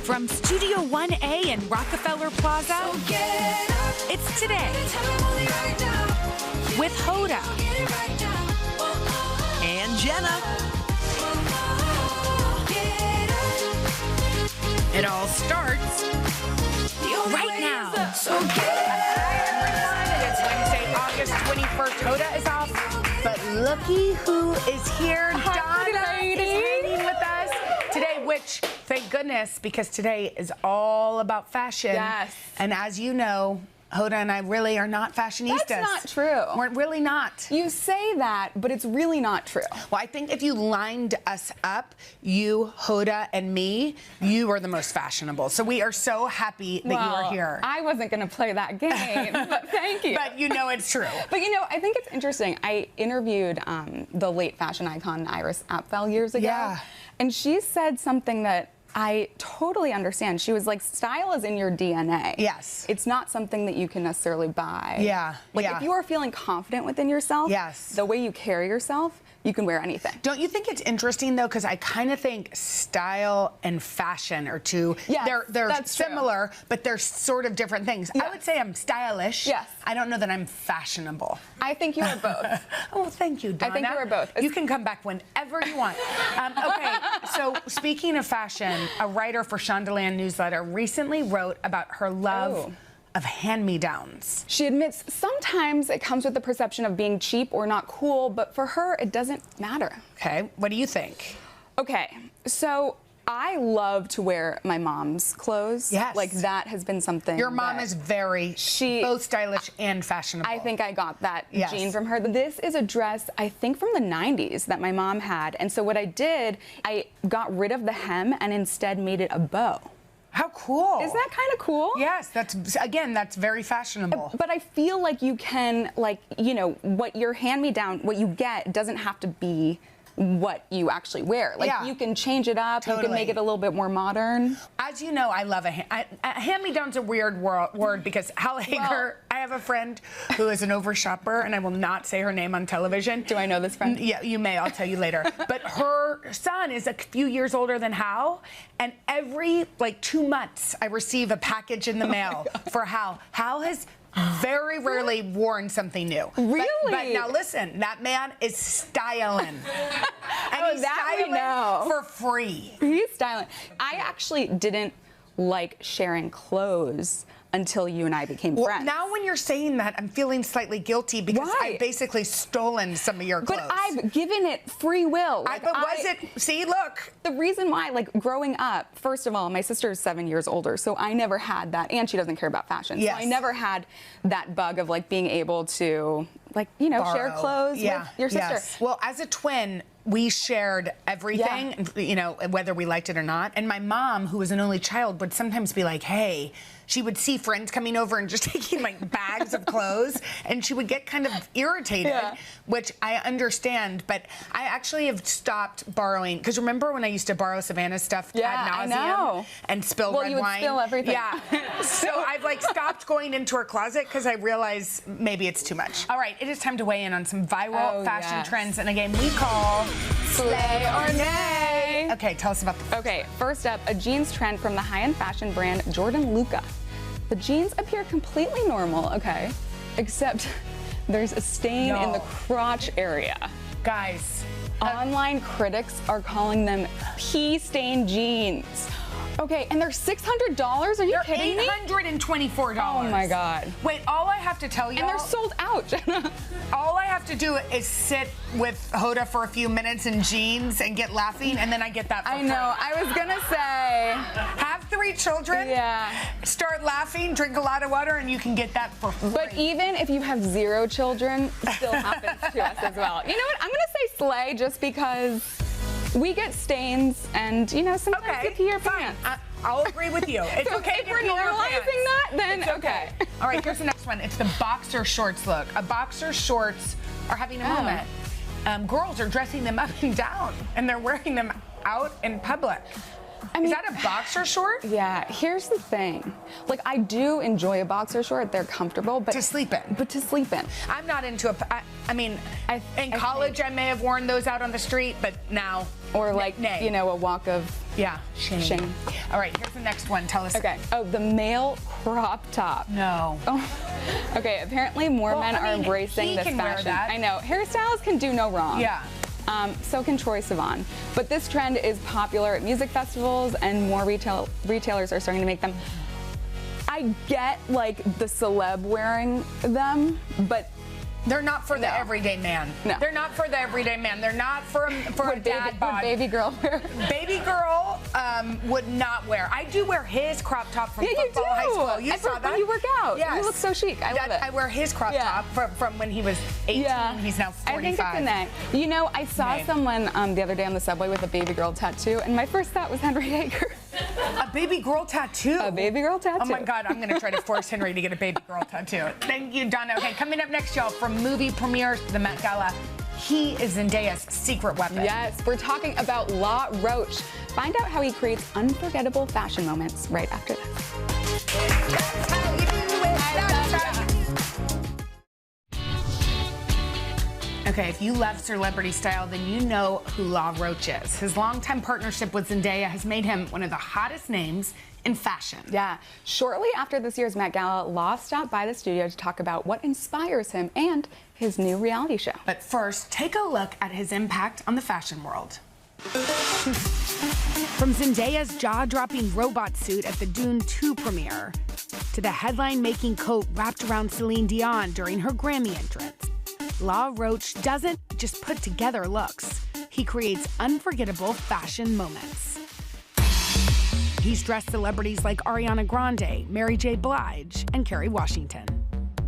From Studio 1A in Rockefeller Plaza, it's Today with Hoda and Jenna. It all starts right now. Hi, everyone. It is Wednesday, August 21st. Hoda is off, but looky who is here. Donna is hanging with us today, which, thank goodness, because today is all about fashion. Yes. And as you know, Hoda and I really are not fashionistas. That's not true. We're really not. You say that, but it's really not true. Well, I think if you lined us up, you, Hoda, and me, you are the most fashionable. So we are so happy that you are here. I wasn't going to play that game, but thank you. But you know it's true. But you know, I think it's interesting. I interviewed the late fashion icon Iris Apfel years ago. Yeah. And she said something that I totally understand. She was like, style is in your DNA. Yes. It's not something that you can necessarily buy. Yeah. Like yeah. if you are feeling confident within yourself, yes, the way you carry yourself, you can wear anything. Don't you think it's interesting though? Because I kind of think style and fashion are two. Yes, they're that's similar, but they're sort of different things. Yes. I would say I'm stylish. Yes. I don't know that I'm fashionable. I think you are both. Oh, thank you, Donna. I think you are both. You can come back whenever you want. Okay, so speaking of fashion, a writer for Shondaland newsletter recently wrote about her love of hand-me-downs. She admits sometimes it comes with the perception of being cheap or not cool, but for her, it doesn't matter. Okay, what do you think? Okay, so I love to wear my mom's clothes. Yes. Like that has been something. Your mom is both stylish and fashionable. I think I got that Yes. gene from her. This is a dress, I think from the 90s that my mom had. And so what I did, I got rid of the hem and instead made it a bow. How cool. Isn't that kind of cool? Yes, that's very fashionable. But I feel like you can, like, you know, what your hand-me-down, what you get doesn't have to be what you actually wear. Like, you can change it up, you can make it a little bit more modern. As you know, I love a hand-me-down's a weird word because Hal Hager, I have a friend who is an over-shopper, and I will not say her name on television. Do I know this friend? Yeah, you may. I'll tell you later. But her son is a few years older than Hal, and every, 2 months, I receive a package in the mail for Hal. Hal has very rarely worn something new. Really? But now listen, that man is styling. And he's styling for free. He's styling. I actually didn't like sharing clothes until you and I became friends. Now when you're saying that, I'm feeling slightly guilty because I've basically stolen some of your clothes. But I've given it free will. See, look. The reason why, growing up, first of all, my sister is 7 years older, so I never had that, and she doesn't care about fashion. Yes. So I never had that bug of, being able to, share clothes with your sister. Yes. Well, as a twin, we shared everything, whether we liked it or not. And my mom, who was an only child, would sometimes be like, hey, she would see friends coming over and just taking bags of clothes, and she would get kind of irritated, which I understand. But I actually have stopped borrowing, because remember when I used to borrow Savannah's stuff ad nauseum and spill red wine? Well, you would spill everything. Yeah. So I've stopped going into her closet because I realize maybe it's too much. All right, it is time to weigh in on some viral fashion trends in a game we call Slay or Nay. Okay, tell us about this. Okay, first up, a jeans trend from the high-end fashion brand Jordan Luca. The jeans appear completely normal, except there's a stain in the crotch area. Guys. Online critics are calling them pea-stained jeans. Okay, and they're $600? Are you kidding me? $824. Oh my God. Wait, all I have to tell you. And they're sold out, Jenna. All I have to do is sit with Hoda for a few minutes in jeans and get laughing, and then I get that for free. I know, I was gonna say. Have 3 children. Yeah. Start laughing, drink a lot of water, and you can get that for free. But even if you have 0 children, it still happens to us as well. You know what, I'm gonna say slay just because we get stains and, sometimes you pee your pants. I'll agree with you. It's okay if we're normalizing that, then it's okay. All right, here's the next one. It's the boxer shorts look. Boxer shorts are having a moment. Girls are dressing them up and down, and they're wearing them out in public. Is that a boxer short? Yeah, here's the thing. Like, I do enjoy a boxer short. They're comfortable, but to sleep in. I'm not into in college I may have worn those out on the street, but now. Or like, you know, a walk of shame. All right, here's the next one. Tell us. Okay. Oh, the male crop top. No. Oh. Okay, apparently more men are embracing this fashion. Wear that. I know. Hairstylists can do no wrong. Yeah. So can Troye Sivan. But this trend is popular at music festivals, and more retailers are starting to make them. I get, like, the celeb wearing them, but they're not for the everyday man. No. They're not for the everyday man. They're not for a dad bod. Would baby girl wear? Baby girl would not wear. I do wear his crop top from football high school. You saw that? When you work out. Yes. You look so chic. I love it. I wear his crop top from when he was 18. Yeah. He's now 45. I think it's a neck. You know, I saw someone the other day on the subway with a baby girl tattoo, and my first thought was Henry Yeager. A baby girl tattoo? A baby girl tattoo. Oh my God, I'm gonna try to force Henry to get a baby girl tattoo. Thank you, Donna. Okay, coming up next, y'all, from movie premieres to the Met Gala, he is Zendaya's secret weapon. Yes, we're talking about LaRoach. Find out how he creates unforgettable fashion moments right after this. That's how you do it. Okay, if you love celebrity style, then you know who LaRoach is. His longtime partnership with Zendaya has made him one of the hottest names in fashion. Yeah. Shortly after this year's Met Gala, La stopped by the studio to talk about what inspires him and his new reality show. But first, take a look at his impact on the fashion world. From Zendaya's jaw-dropping robot suit at the Dune 2 premiere to the headline-making coat wrapped around Celine Dion during her Grammy entrance, LaRoach doesn't just put together looks. He creates unforgettable fashion moments. He's dressed celebrities like Ariana Grande, Mary J. Blige, and Kerry Washington.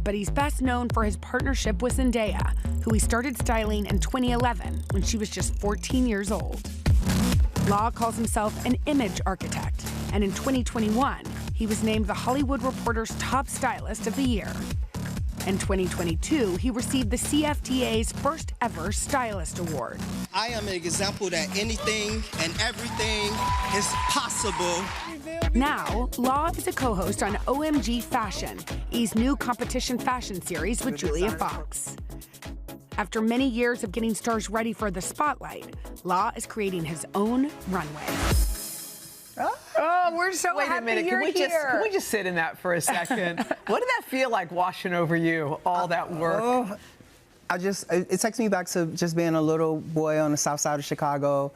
But he's best known for his partnership with Zendaya, who he started styling in 2011 when she was just 14 years old. La calls himself an image architect, and in 2021, he was named The Hollywood Reporter's top stylist of the year. In 2022, he received the CFDA's first ever Stylist Award. I am an example that anything and everything is possible. Now, La is a co-host on OMG Fashion, E's new competition fashion series with Julia Fox. After many years of getting stars ready for the spotlight, La is creating his own runway. Oh, we're so happy happy Wait a minute, you're here. Can we just sit in that for a second? What did that feel like washing over you, all that work? It takes me back to just being a little boy on the south side of Chicago,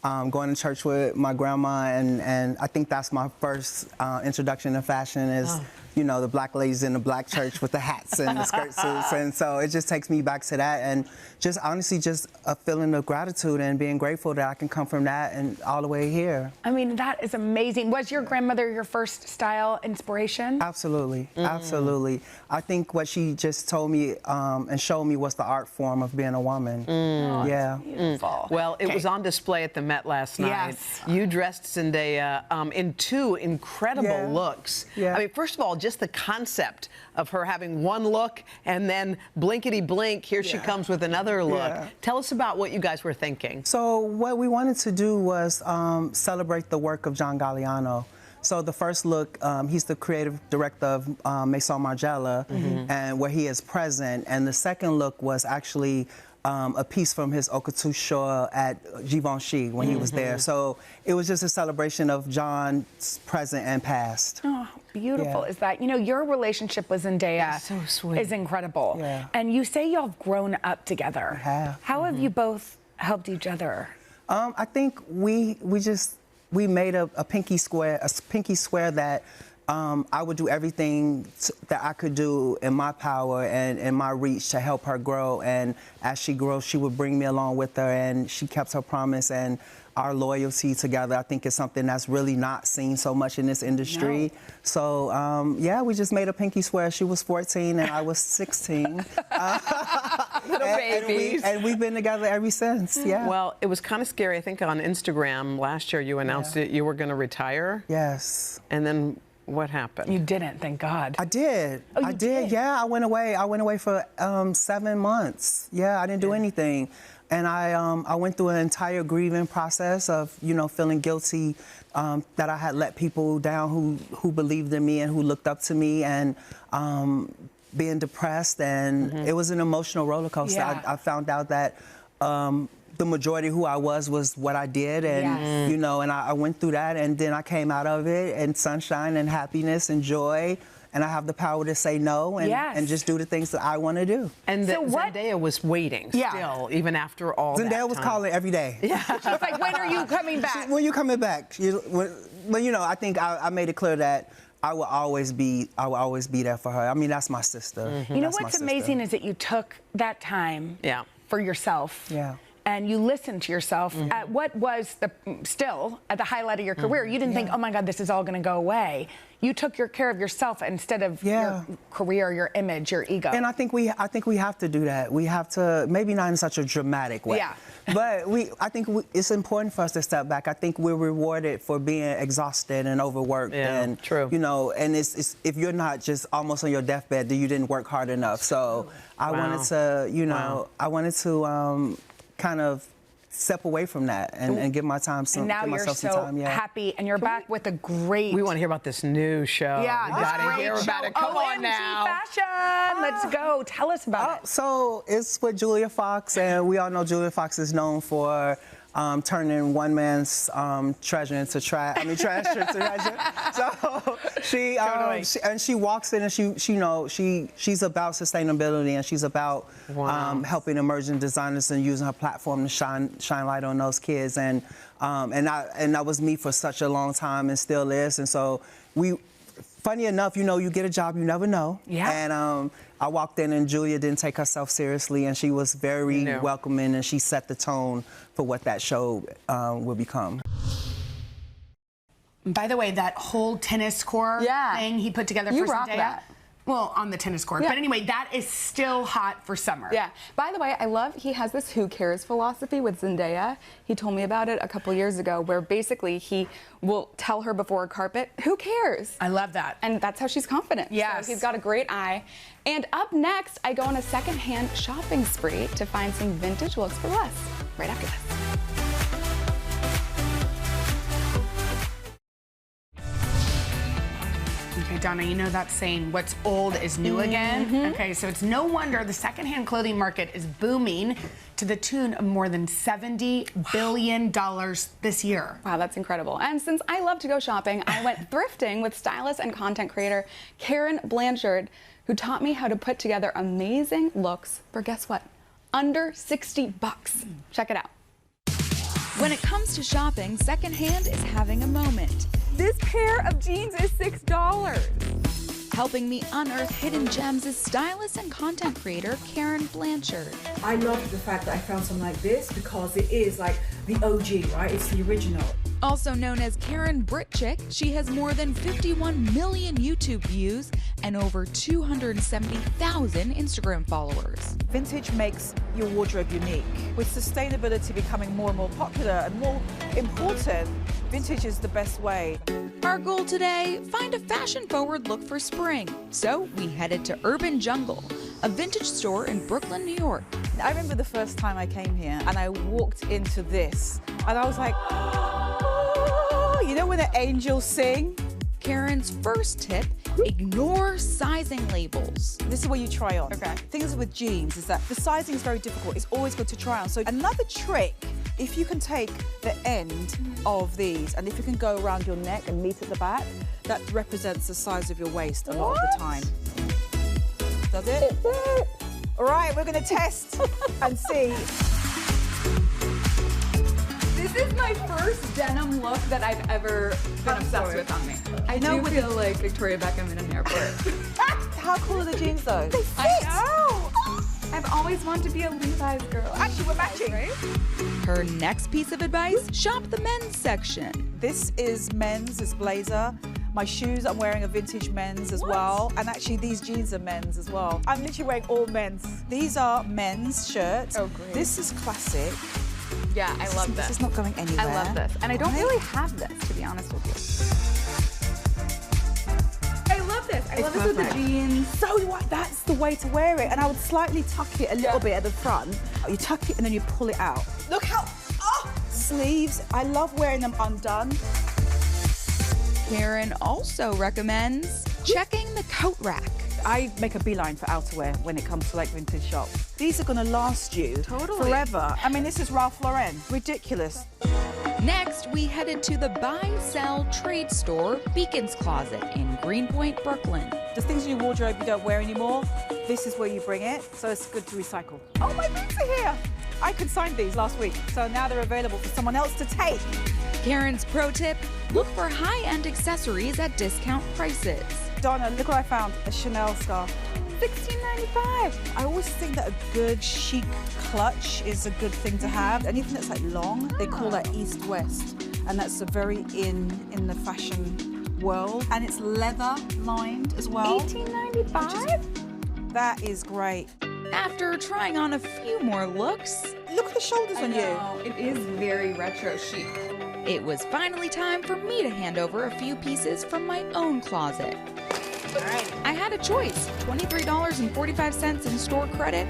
going to church with my grandma, and I think that's my first introduction to fashion is, you know, the black ladies in the black church with the hats and the skirt suits, and so it just takes me back to that, and just honestly just a feeling of gratitude and being grateful that I can come from that and all the way here. I mean, that is amazing. Was your grandmother your first style inspiration? Absolutely, absolutely. I think what she just told me and showed me was the art form of being a woman. Yeah. Beautiful. Well, it was on display at the Met last night. Yes. You dressed Zendaya in two incredible looks. Yeah. I mean, first of all, just the concept of her having one look and then blinkety blink, here she comes with another look. Yeah. Tell us about what you guys were thinking. So what we wanted to do was celebrate the work of John Galliano. So the first look, he's the creative director of Maison Margiela, and where he is present. And the second look was actually a piece from his haute couture at Givenchy when he was there. So it was just a celebration of John's present and past. Oh, beautiful is that. You know, your relationship with Zendaya so sweet. is incredible. Yeah. And you say y'all have grown up together. We have. How have you both helped each other? I think we made a pinky swear that I would do everything that I could do in my power and in my reach to help her grow. And as she grows, she would bring me along with her, and she kept her promise. And our loyalty together, I think, is something that's really not seen so much in this industry. No. So, yeah, we just made a pinky swear. She was 14 and I was 16. Little babies. And we've been together ever since, yeah. Well, it was kind of scary. I think on Instagram last year you announced that you were going to retire. Yes. And then what happened? You didn't, thank God. I did. Oh, I did. Yeah, I went away. I went away for 7 months. Yeah, I didn't do anything. And I went through an entire grieving process of, you know, feeling guilty that I had let people down who believed in me and who looked up to me, and being depressed. And it was an emotional roller coaster. Yeah. I found out that the majority of who I was what I did, and you know, and I went through that, and then I came out of it, and sunshine and happiness and joy. And I have the power to say no and just do the things that I want to do. And Zendaya was waiting still, even after all that Zendaya was calling every day. Yeah. She's like, when are you coming back? When are you coming back? Well, you know, I think I made it clear that I will always be there for her. I mean, that's my sister. You know what's amazing is that you took that time for yourself. Yeah. And you listened to yourself at what was still at the highlight of your career. You didn't think, oh my God, this is all going to go away. You took care of yourself instead of your career, your image, your ego. And I think we have to do that. We have to, maybe not in such a dramatic way. Yeah. But I think it's important for us to step back. I think we're rewarded for being exhausted and overworked. Yeah, and true. You know, and it's if you're not just almost on your deathbed, then you didn't work hard enough. So I wanted to, you know, I wanted to kind of step away from that and give my time some. And now give you're myself so some time. happy, and you're back with a great. We want to hear about this new show. Yeah, we got to hear about it. Come on OMG now. Fashion. Let's go. Tell us about it. So it's with Julia Fox, and we all know Julia Fox is known for turning one man's treasure into trash. I mean, trash into treasure. So she walks in, and she's about sustainability, and she's about helping emerging designers and using her platform to shine light on those kids. And that was me for such a long time, and still is. And so funny enough, you know, you get a job, you never know. Yeah. And I walked in, and Julia didn't take herself seriously, and she was very welcoming, and she set the tone for what that show will become. By the way, that whole tennis court thing he put together for Zendaya. That. Well, on the tennis court. But anyway, that is still hot for summer. Yeah. By the way, I love he has this who cares philosophy with Zendaya. He told me about it a couple years ago, where basically he will tell her before a carpet, who cares? I love that. And that's how she's confident. Yes. So he's got a great eye. And up next, I go on a secondhand shopping spree to find some vintage looks for less. Right after this. Okay, Donna, you know that saying, what's old is new again? Okay, so it's no wonder the secondhand clothing market is booming to the tune of more than $70 billion this year. Wow, that's incredible. And since I love to go shopping, I went thrifting with stylist and content creator Karen Blanchard, who taught me how to put together amazing looks for, guess what, under 60 bucks. Check it out. When it comes to shopping, secondhand is having a moment. This pair of jeans is $6. Helping me unearth hidden gems is stylist and content creator Karen Blanchard. I love the fact that I found something like this because it is like the OG, right? It's the original. Also known as Karen Britchick, she has more than 51 million YouTube views and over 270,000 Instagram followers. Vintage makes your wardrobe unique. With sustainability becoming more and more popular and more important, vintage is the best way. Our goal today, find a fashion-forward look for spring. So we headed to Urban Jungle, a vintage store in Brooklyn, New York. I remember the first time I came here and I walked into this and I was like, oh, you know when the angels sing? Karen's first tip, ignore sizing labels. This is what you try on. Okay. Things with jeans is that the sizing is very difficult. It's always good to try on. So another trick, if you can take the end of these and if you can go around your neck and meet at the back, that represents the size of your waist a lot of the time. Does it? All right, we're going to test and see. This is my first denim look that I've ever been obsessed with on me. I do feel like Victoria Beckham in an airport. How cool are the jeans though? They fit. I know. I've always wanted to be a Levi's girl. Actually, we're matching. Right? Her next piece of advice, shop the men's section. This is men's, this blazer. My shoes, I'm wearing a vintage men's as well. And actually these jeans are men's as well. I'm literally wearing all men's. These are men's shirts. Oh, great. This is classic. Yeah, I love this. This is not going anywhere. I love this. And I don't really have this, to be honest with you. I love this. I love this with the jeans. So that's the way to wear it. And I would slightly tuck it a little bit at the front. You tuck it and then you pull it out. Look how, sleeves. I love wearing them undone. Karen also recommends checking the coat rack. I make a beeline for outerwear when it comes to like vintage shops. These are gonna last you forever. I mean, this is Ralph Lauren. Ridiculous. Next, we headed to the buy, sell, trade store, Beacon's Closet in Greenpoint, Brooklyn. The things in your wardrobe you don't wear anymore, this is where you bring it, so it's good to recycle. Oh, my boots are here. I consigned these last week, so now they're available for someone else to take. Karen's pro tip, look for high-end accessories at discount prices. Donna, look what I found, a Chanel scarf. $16.95. I always think that a good chic clutch is a good thing to have. Anything that's like long, they call that east-west. And that's a very in the fashion world. And it's leather lined as well. $18.95? That is great. After trying on a few more looks, Look at the shoulders on you. It is very retro chic. it was finally time for me to hand over a few pieces from my own closet. I had a choice, $23.45 in store credit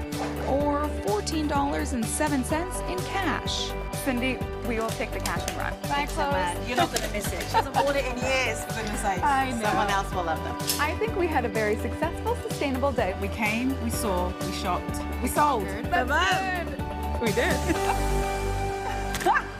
or $14.07 in cash. Cindy, we will take the cash and run. Thanks so much. You're not going to miss it. She hasn't worn it in years, for goodness sake. I know. Someone else will love them. I think we had a very successful, sustainable day. We came, we saw, we shopped, we sold. We did.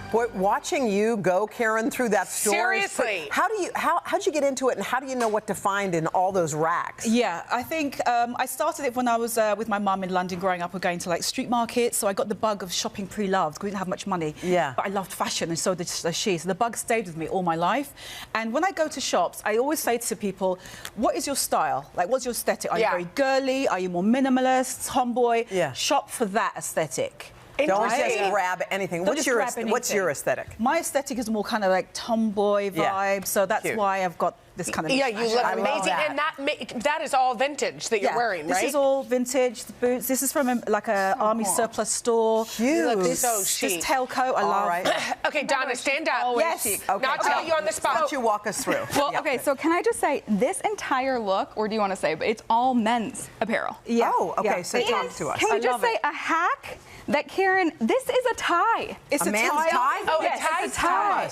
Boy, watching you go, Karen, through that store. Seriously. How'd you get into it, and how do you know what to find in all those racks? Yeah, I think I started it when I was with my mum in London growing up. We're going to like street markets, so I got the bug of shopping pre-loved because we didn't have much money. Yeah. But I loved fashion, and so did she. So the bug stayed with me all my life. And when I go to shops, I always say to people, "What is your style? Like, what's your aesthetic? Are you very girly? Are you more minimalist, tomboy? Yeah. Shop for that aesthetic." Don't just grab anything. Don't What's just your grab anything. What's your aesthetic? My aesthetic is more kind of like tomboy vibe, so that's Cute. why I've got this kind of. Yeah, you look I love amazing, that. and that is all vintage that you're wearing, right? This is all vintage. The boots. This is from like a army surplus store. Cute. This, so chic. This tailcoat, I love. Right. Okay, Donna, stand up. Yes. Okay. Not to put you on the spot. Why don't you walk us through? Well, Yeah. okay, so can I just say, this entire look, or do you want to say, but it's all men's apparel. Yeah. Oh, okay, Yeah. so It talk is. to us. Can I we just love say it. a hack that Karen, this is a tie. It's A man's tie? Oh, Yes, a it's a tie.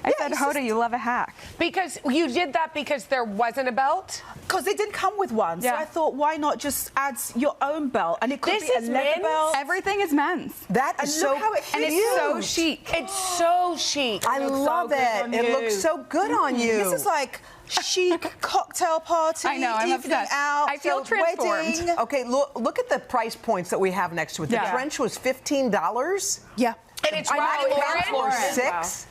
I said, it's Hoda, just- you love a hack. Because you did that because there wasn't a belt? Because it didn't come with one, so Yeah. I thought, why not just add your own belt? And it could This be a is leather men's? belt. Everything is men's. That And is look so how it fits And it's you. so chic. It's so chic. I looks so love good it. on It you. looks so good on you. This is like chic cocktail party. I know, I'm evening obsessed. out. I feel so transformed. wedding. Okay, look at the price points that we have next to it. The Yeah. trench was $15. Yeah. And it's I Ralph know, Lauren? Ralph Or Lauren. $6.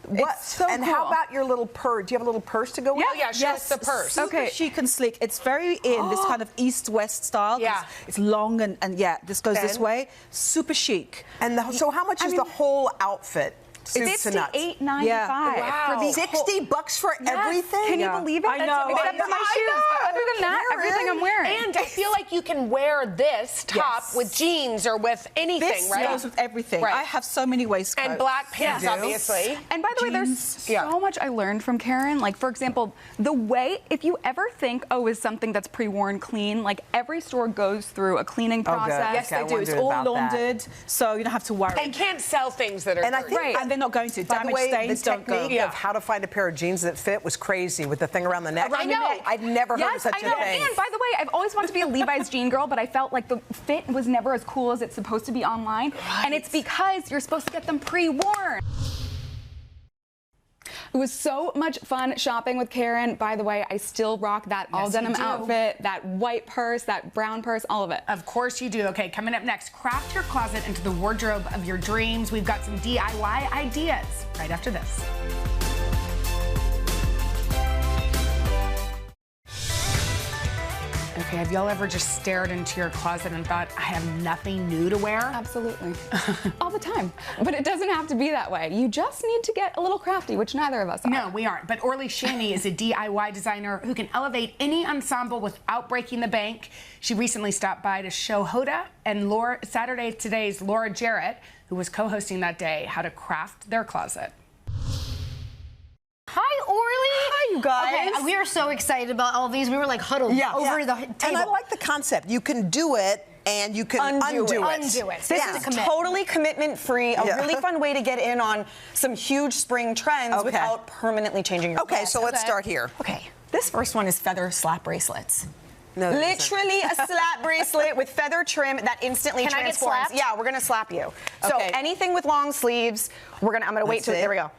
What? It's so and how cool. about your little purse? Do you have a little purse to go with? Oh, yeah, show us the purse. Super Okay. chic and sleek. It's very in this kind of east-west style. 'Cause Yeah. It's long and yeah, this goes this And? way. Super chic. And so how much is the whole outfit? Soup to nuts. $68.95 Yeah. for the $60 for everything? Can you Yeah. believe it? I know, Except for my I shoes. know. Other than that, Karen. everything I'm wearing. And I feel like you can wear this top Yes. with jeans or with anything, This right? goes with everything. Right. I have so many waistcoats. And black pants, You do? obviously. And by the way, there's so much I learned from Karen. Like, for example, the way, if you ever think, oh, is something that's pre-worn clean, like every store goes through a cleaning Oh, good. process. Yes, Okay, I they do. It's wondered all about that. laundered, so you don't have to worry. And can't sell things that are And I dirty. think And they're not going to. By the Damage way, stains the don't go. technique of how to find a pair of jeans that fit was crazy with the thing around the neck. Around the I know. neck. I'd never heard of Yes, such I know. a thing. And by the way, I've always wanted to be a Levi's jean girl, but I felt like the fit was never as cool as it's supposed to be online. And it's because you're supposed to get them pre-worn. It was so much fun shopping with Karen. By the way, I still rock that all denim you do. outfit, that white purse, that brown purse, all of it. Of course you do. Okay, coming up next, craft your closet into the wardrobe of your dreams. We've got some DIY ideas right after this. Okay, have y'all ever just stared into your closet and thought, I have nothing new to wear? Absolutely. All the time. But it doesn't have to be that way. You just need to get a little crafty, which neither of us are. No, we aren't. But Orly Shaney is a DIY designer who can elevate any ensemble without breaking the bank. She recently stopped by to show Hoda and Saturday Today's Laura Jarrett, who was co-hosting that day, how to craft their closet. Hi, Orly. Hi, you guys. Okay, we were so excited about all these. We were like huddled over the table. And I like the concept. You can do it. And you can undo it. This is totally commitment-free, a really fun way to get in on some huge spring trends without permanently changing your Okay, so let's start here. Okay, this first one is feather slap bracelets. No, literally a slap bracelet with feather trim that instantly transforms. I get slapped? Yeah, we're gonna slap you. So anything with long sleeves, I'm gonna wait till there we go.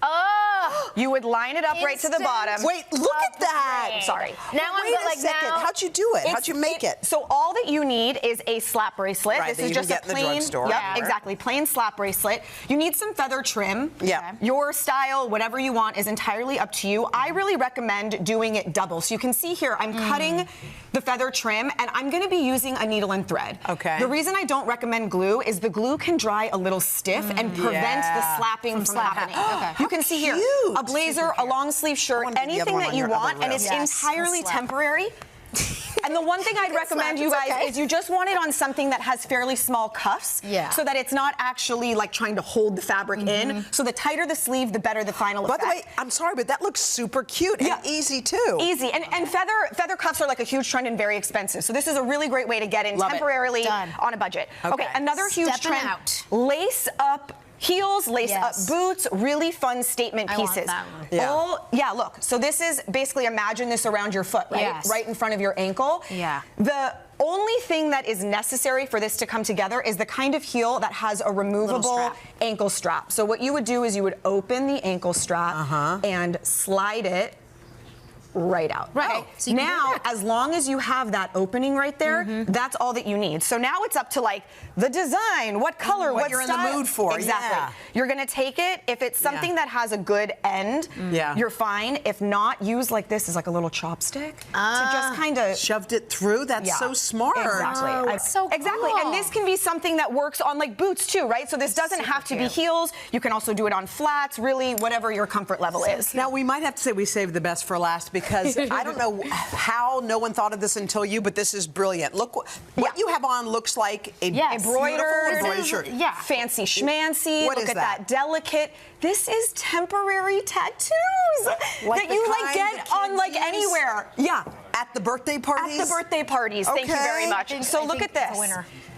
Oh! You would line it up right to the bottom. Wait, look at that! Sorry. Now Wait a second. How'd you do it? How'd you make it? So all that you need is a slap bracelet. Right, this is just a plain, exactly, plain slap bracelet. You need some feather trim. Yeah. Your style, whatever you want, is entirely up to you. I really recommend doing it double. So you can see here, I'm cutting the feather trim, and I'm going to be using a needle and thread. Okay. The reason I don't recommend glue is the glue can dry a little stiff and prevent the slapping from happening. You can see here, a blazer, a long sleeve shirt, anything that you want, and it's entirely temporary. And the one thing I'd recommend you guys is you just want it on something that has fairly small cuffs, so that it's not actually like trying to hold the fabric in. So the tighter the sleeve, the better the final effect. By the way, I'm sorry, but that looks super cute and easy too. Easy, and feather cuffs are like a huge trend and very expensive. So this is a really great way to get in temporarily on a budget. Okay, another huge trend: lace up heels, lace up boots, really fun statement pieces. I want that one. Look, so this is basically, imagine this around your foot, right? Yes. Right in front of your ankle. Yeah. The only thing that is necessary for this to come together is the kind of heel that has a removable ankle strap. So what you would do is you would open the ankle strap and slide it right out. Right. Okay? So now, as long as you have that opening right there, that's all that you need. So now it's up to like the design, what color, what you're style. in the mood for. Exactly. Yeah. You're gonna take it. If it's something that has a good end, you're fine. If not, use like this as like a little chopstick to just kind of shoved it through. That's so smart. Exactly. Exactly. And this can be something that works on like boots too, right? So this doesn't have to be heels. You can also do it on flats, really, whatever your comfort level is. Now we might have to say we saved the best for last because I don't know how no one thought of this until you, but this is brilliant. Look, what you have on looks like a embroidered, fancy schmancy. What Look is at that delicate. This is temporary tattoos that you like get on like anywhere. Yeah. At the birthday parties? At the birthday parties. Thank you very much. So look at this.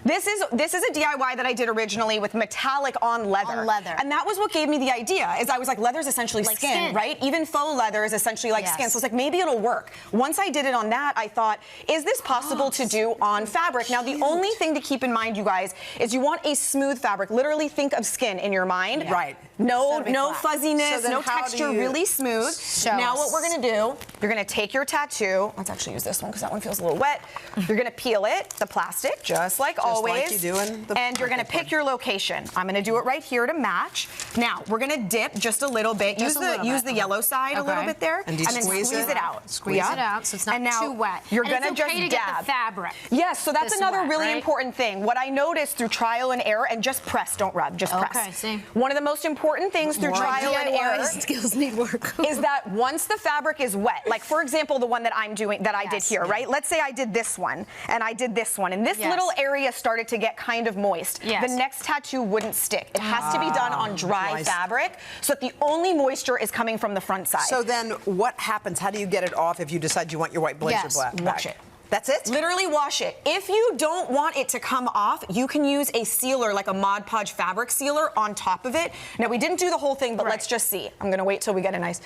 This is a DIY that I did originally with metallic on leather. And that was what gave me the idea. Is I was like, leather's essentially like skin, right? Even faux leather is essentially like skin. So it's like, maybe it'll work. Once I did it on that, I thought, is this possible to do on fabric? Now, the only thing to keep in mind, you guys, is you want a smooth fabric. Literally think of skin in your mind. Right. No fuzziness, no texture, really smooth. Now what we're gonna do, you're gonna take your tattoo. Let's actually use this one because that one feels a little wet. You're gonna peel it, the plastic, just like always. Like you do in the and you're gonna pick your location. I'm gonna do it right here to match. Now we're gonna dip just a little bit. Use the yellow side a little bit there, and then squeeze it out. Squeeze it out so it's not too wet. You're and gonna it's okay just to dab. Get the fabric. Yes, so that's another really important thing. What I noticed through trial and error, and just press, don't rub, just press. Okay, see. One of the most important things through trial and error skills need work. is that once the fabric is wet, like for example the one that I'm doing, that I did here, right? Let's say I did this one and I did this one, and this little area started to get kind of moist. The next tattoo wouldn't stick. It has to be done on dry fabric, so that the only moisture is coming from the front side. So then what happens? How do you get it off if you decide you want your white blazer black? Wash it. That's it? Literally wash it. If you don't want it to come off, you can use a sealer, like a Mod Podge fabric sealer on top of it. Now, we didn't do the whole thing, but let's just see. I'm gonna wait till we get a nice...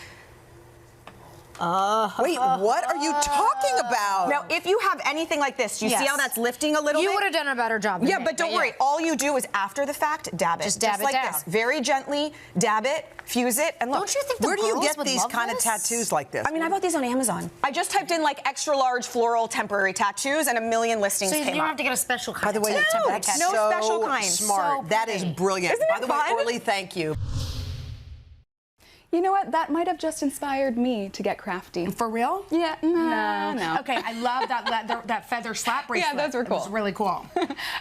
Wait, what are you talking about? Now, if you have anything like this, you see how that's lifting a little bit? You would have done a better job than me, but don't worry. All you do is after the fact, dab it. Just dab it like down. this. Very gently, dab it, fuse it, and look. Don't you think the Where do you girls get would these love kind of this? tattoos like this? I mean, I bought these on Amazon. I just typed in like extra large floral temporary tattoos and a million listings So you came don't up. have to get a special kind. By the way, that's no so special kind. smart. So that is brilliant. Isn't By it the fun? way, Orly, thank you. You know what? That might have just inspired me to get crafty. For real? Yeah, no. Okay, I love that feather slap bracelet. Yeah, those were cool. It was really cool.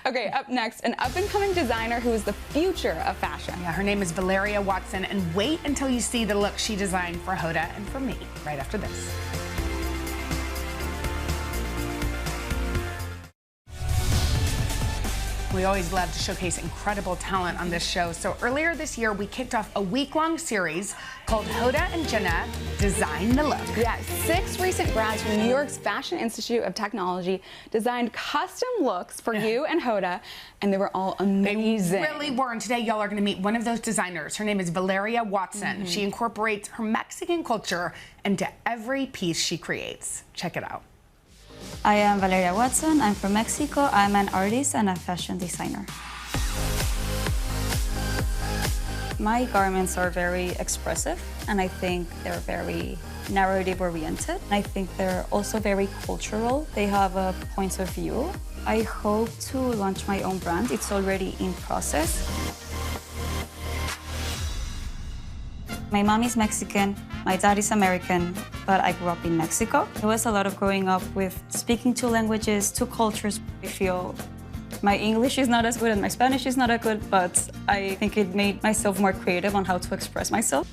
Okay, up next, an up-and-coming designer who is the future of fashion. Yeah, her name is Valeria Watson, and wait until you see the look she designed for Hoda and for me right after this. We always love to showcase incredible talent on this show. So earlier this year, we kicked off a week-long series called Hoda and Jenna Design the Look. Yeah, 6 recent grads from New York's Fashion Institute of Technology designed custom looks for you and Hoda, and they were all amazing. They really were, and today y'all are going to meet one of those designers. Her name is Valeria Watson. She incorporates her Mexican culture into every piece she creates. Check it out. I am Valeria Watson. I'm from Mexico. I'm an artist and a fashion designer. My garments are very expressive, and I think they're very narrative-oriented. I think they're also very cultural. They have a point of view. I hope to launch my own brand. It's already in process. My mom is Mexican, my dad is American, but I grew up in Mexico. It was a lot of growing up with speaking 2 languages, 2 cultures. I feel my English is not as good and my Spanish is not as good, but I think it made myself more creative on how to express myself.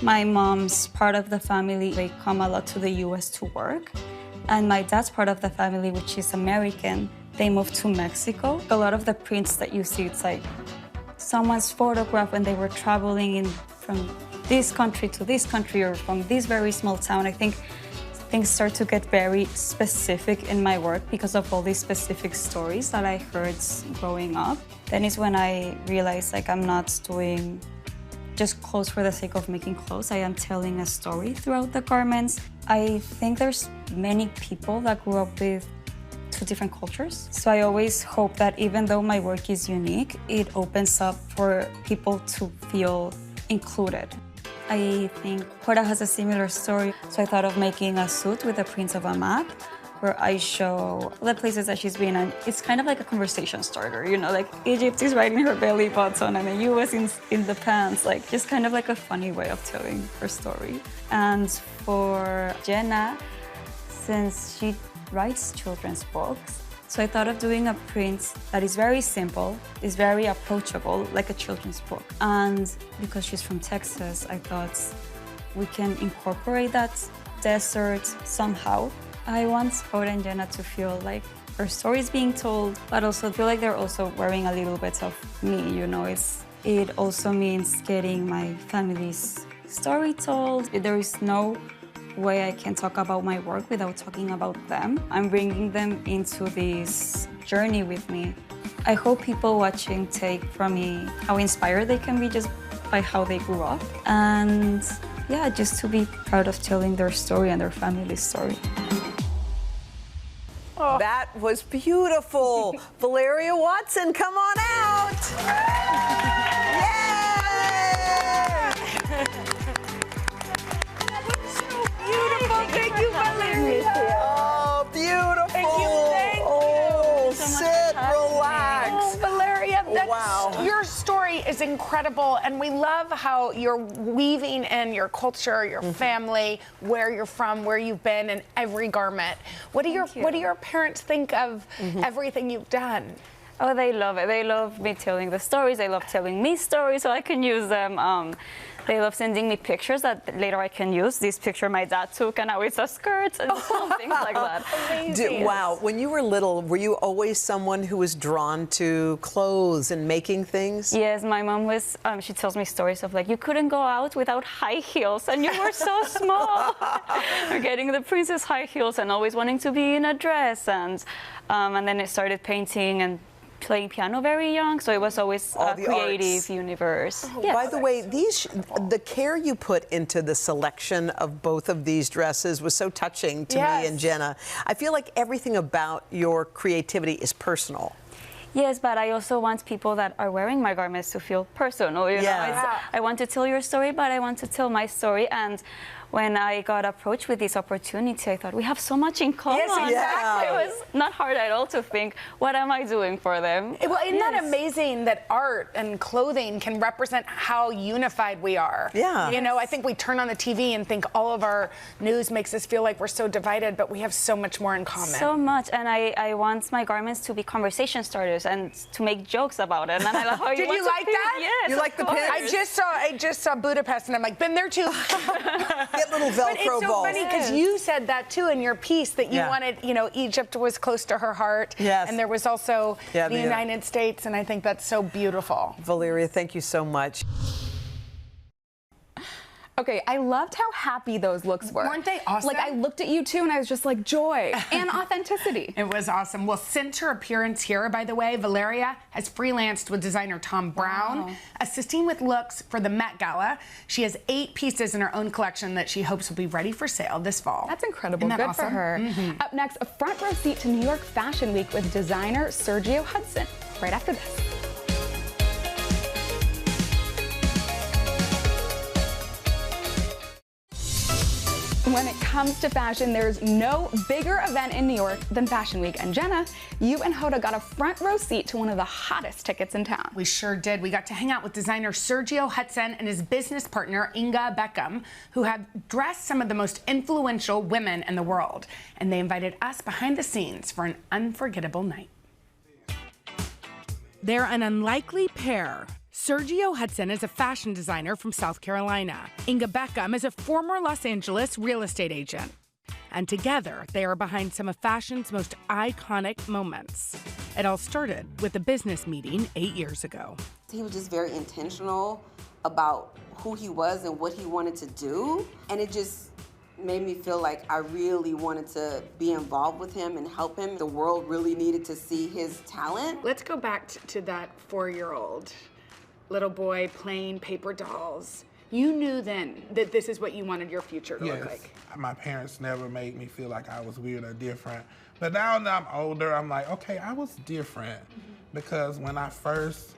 My mom's part of the family, they come a lot to the US to work. And my dad's part of the family, which is American, they moved to Mexico. A lot of the prints that you see, it's like someone's photograph when they were traveling from this country to this country or from this very small town. I think things start to get very specific in my work because of all these specific stories that I heard growing up. Then is when I realized like I'm not doing just clothes for the sake of making clothes. I am telling a story throughout the garments. I think there's many people that grew up with 2 different cultures. So I always hope that even though my work is unique, it opens up for people to feel included. I think Hoda has a similar story, so I thought of making a suit with the prints of a map where I show the places that she's been, and it's kind of like a conversation starter, you know, like Egypt is right in her belly button and the US in the pants, like just kind of like a funny way of telling her story. And for Jenna, since she writes children's books, so I thought of doing a print that is very simple, is very approachable, like a children's book. And because she's from Texas, I thought we can incorporate that desert somehow. I want Hoda and Jenna to feel like her story is being told, but also feel like they're also wearing a little bit of me, you know. It also means getting my family's story told. There is no way I can talk about my work without talking about them. I'm bringing them into this journey with me. I hope people watching take from me how inspired they can be just by how they grew up. And yeah, just to be proud of telling their story and their family's story. Oh. That was beautiful. Valeria Watson, come on out. Yay! Thank you, Valeria. Oh, beautiful. Thank you. Oh, sit, relax. Oh, Valeria, wow. Your story is incredible, and we love how you're weaving in your culture, your family, where you're from, where you've been, in every garment. What do your parents think of everything you've done? Oh, they love it. They love me telling the stories. They love telling me stories so I can use them. They love sending me pictures that later I can use. This picture my dad took, and now it's a skirt and things like that. Amazing. Wow. When you were little, were you always someone who was drawn to clothes and making things? Yes, my mom was, she tells me stories of like, you couldn't go out without high heels, and you were so small. Or getting the princess high heels and always wanting to be in a dress. And then I started painting and playing piano very young, so it was always a creative universe. Oh, yes. By the way, the care you put into the selection of both of these dresses was so touching to me and Jenna. I feel like everything about your creativity is personal. Yes, but I also want people that are wearing my garments to feel personal. You know, I want to tell your story, but I want to tell my story. And when I got approached with this opportunity, I thought, we have so much in common. Yes, exactly. It was not hard at all to think, what am I doing for them? Well, isn't that amazing that art and clothing can represent how unified we are? Yeah. You know, I think we turn on the TV and think all of our news makes us feel like we're so divided, but we have so much more in common. So much, and I want my garments to be conversation starters and to make jokes about it. And I love how Did you like that? Yes, you like the pins? I just saw Budapest, and I'm like, been there too. Get little Velcro but it's so balls. funny because you said that too in your piece, that you wanted, you know, Egypt was close to her heart. Yes. And there was also the United States, and I think that's so beautiful. Valeria, thank you so much. Okay, I loved how happy those looks were. Weren't they awesome? Like, I looked at you too and I was just like, joy and authenticity. It was awesome. Well, since her appearance here, by the way, Valeria has freelanced with designer Tom Brown, assisting with looks for the Met Gala. She has 8 pieces in her own collection that she hopes will be ready for sale this fall. That's incredible. Isn't that Good awesome? for her. Up next, a front row seat to New York Fashion Week with designer Sergio Hudson. Right after this. When it comes to fashion, there's no bigger event in New York than Fashion Week. And Jenna, you and Hoda got a front row seat to one of the hottest tickets in town. We sure did. We got to hang out with designer Sergio Hudson and his business partner, Inga Beckham, who have dressed some of the most influential women in the world. And they invited us behind the scenes for an unforgettable night. They're an unlikely pair. Sergio Hudson is a fashion designer from South Carolina. Inga Beckham is a former Los Angeles real estate agent. And together, they are behind some of fashion's most iconic moments. It all started with a business meeting 8 years ago. He was just very intentional about who he was and what he wanted to do. And it just made me feel like I really wanted to be involved with him and help him. The world really needed to see his talent. Let's go back to that 4-year-old. Little boy playing paper dolls. You knew then that this is what you wanted your future to look like. My parents never made me feel like I was weird or different. But now that I'm older, I'm like, okay, I was different. Because when I first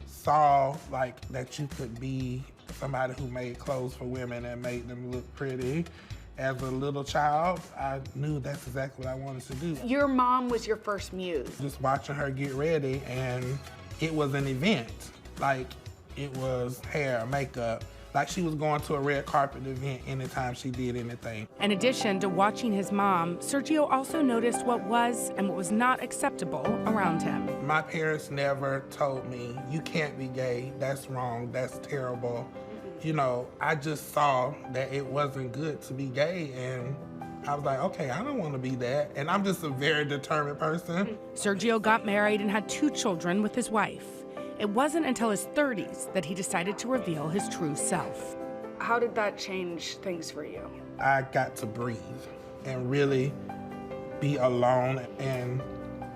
saw like that you could be somebody who made clothes for women and made them look pretty, as a little child, I knew that's exactly what I wanted to do. Your mom was your first muse. Just watching her get ready, and it was an event. Like, it was hair, makeup. Like she was going to a red carpet event anytime she did anything. In addition to watching his mom, Sergio also noticed what was and what was not acceptable around him. My parents never told me, you can't be gay, that's wrong, that's terrible. You know, I just saw that it wasn't good to be gay, and I was like, okay, I don't want to be that. And I'm just a very determined person. Sergio got married and had 2 children with his wife. It wasn't until his 30s that he decided to reveal his true self. How did that change things for you? I got to breathe and really be alone, and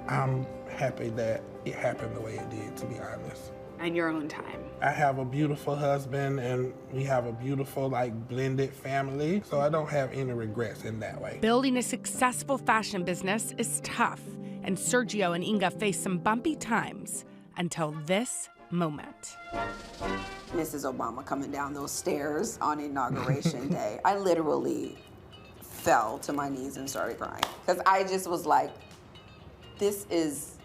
I'm happy that it happened the way it did, to be honest. And your own time. I have a beautiful husband, and we have a beautiful, like, blended family, so I don't have any regrets in that way. Building a successful fashion business is tough, and Sergio and Inga faced some bumpy times. Until this moment. Mrs. Obama coming down those stairs on Inauguration Day, I literally fell to my knees and started crying. Because I just was like, this is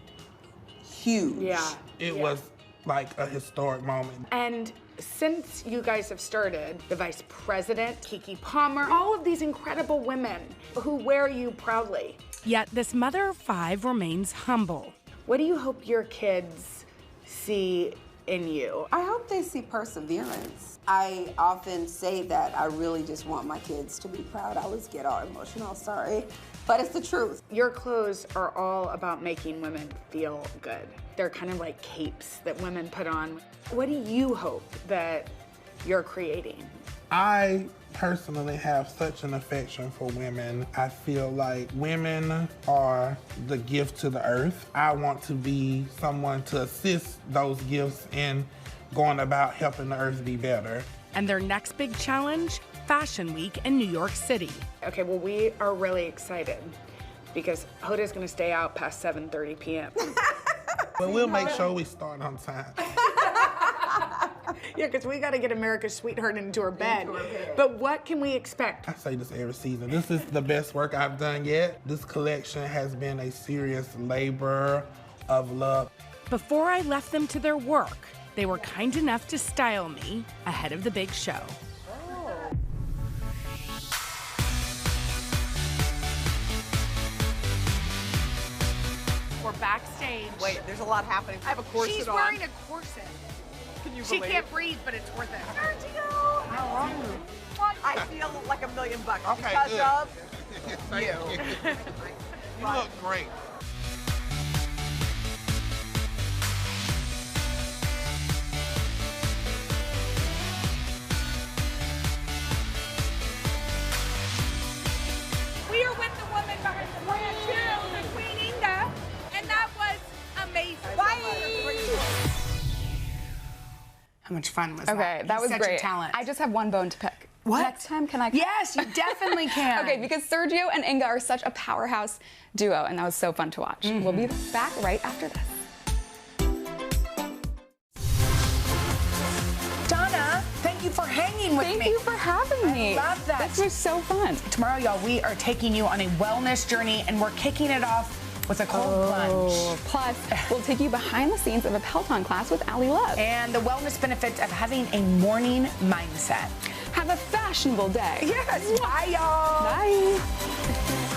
huge. Yeah. It was like a historic moment. And since you guys have started, the Vice President, Kiki Palmer, all of these incredible women who wear you proudly. Yet this mother of 5 remains humble. What do you hope your kids see in you? I hope they see perseverance. I often say that I really just want my kids to be proud. I always get all emotional, sorry, but it's the truth. Your clothes are all about making women feel good. They're kind of like capes that women put on. What do you hope that you're creating? I personally have such an affection for women. I feel like women are the gift to the earth. I want to be someone to assist those gifts in going about helping the earth be better. And their next big challenge, Fashion Week in New York City. Okay, well, we are really excited because Hoda's gonna stay out past 7:30 p.m. But we'll make sure we start on time. Yeah, because we got to get America's sweetheart into her bed. But what can we expect? I say this every season. This is the best work I've done yet. This collection has been a serious labor of love. Before I left them to their work, they were kind enough to style me ahead of the big show. We're backstage. Wait, there's a lot happening. I have a corset She's on. wearing a corset. Can you She believe can't breathe, but it's worth it. Sergio! How are you? I feel like $1 million Okay, because good. of Thank you. You look great. How much fun was that? Okay, that was such great. a talent. I just have one bone to pick. What? Next time, can I? Yes, you definitely can. Okay, because Sergio and Inga are such a powerhouse duo, and that was so fun to watch. We'll be back right after this. Donna, thank you for hanging with me. Thank you for having me. I love that. This was so fun. Tomorrow, y'all, we are taking you on a wellness journey, and we're kicking it off with a cold plunge. Plus, we'll take you behind the scenes of a Peloton class with Ali Love. And the wellness benefits of having a morning mindset. Have a fashionable day. Yes, bye, y'all. Bye.